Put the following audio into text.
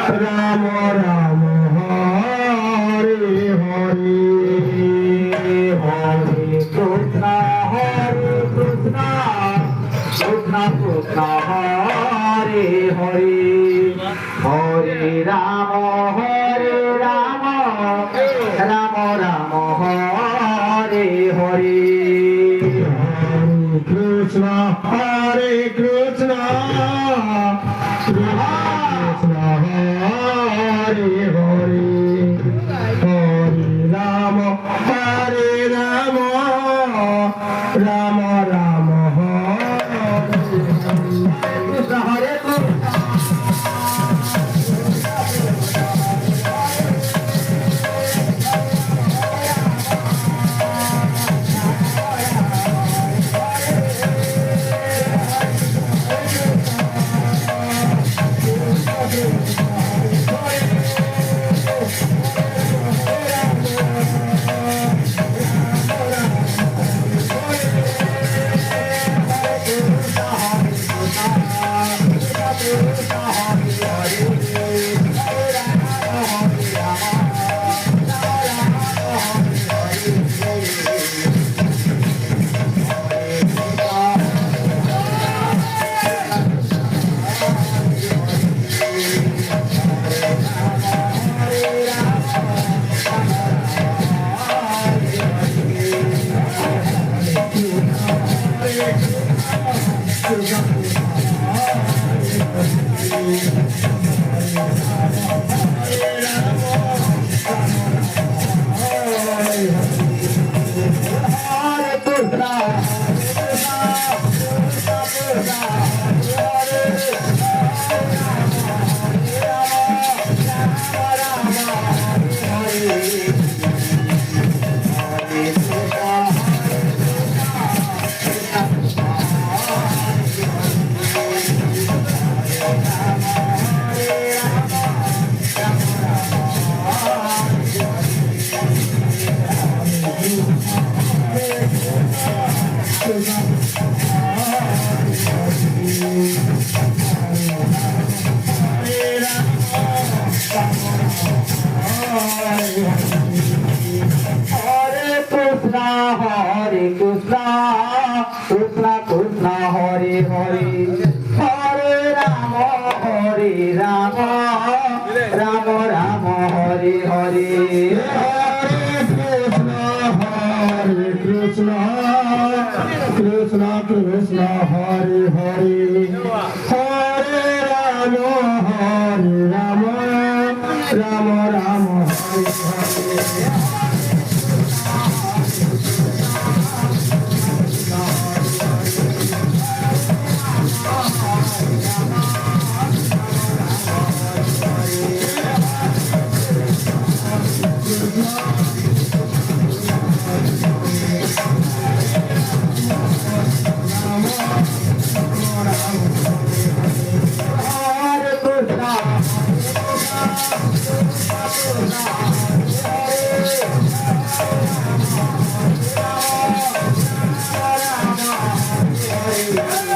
Ram Ram Hare Hare Hare Krishna Krishna Krishna Hare Hare Hare Ram Ram Ram Hare Hare Krishna Hare Krishna Krishna Hare Hare Hare Ram Ram Ram Hare Krishna Hare Krishna Krishna Hare Hare Hare Rama Rama Rama Hare Hare Hare Krishna Krishna Krishna Hare Hare Hare Rama Rama Rama Hare Hare Hare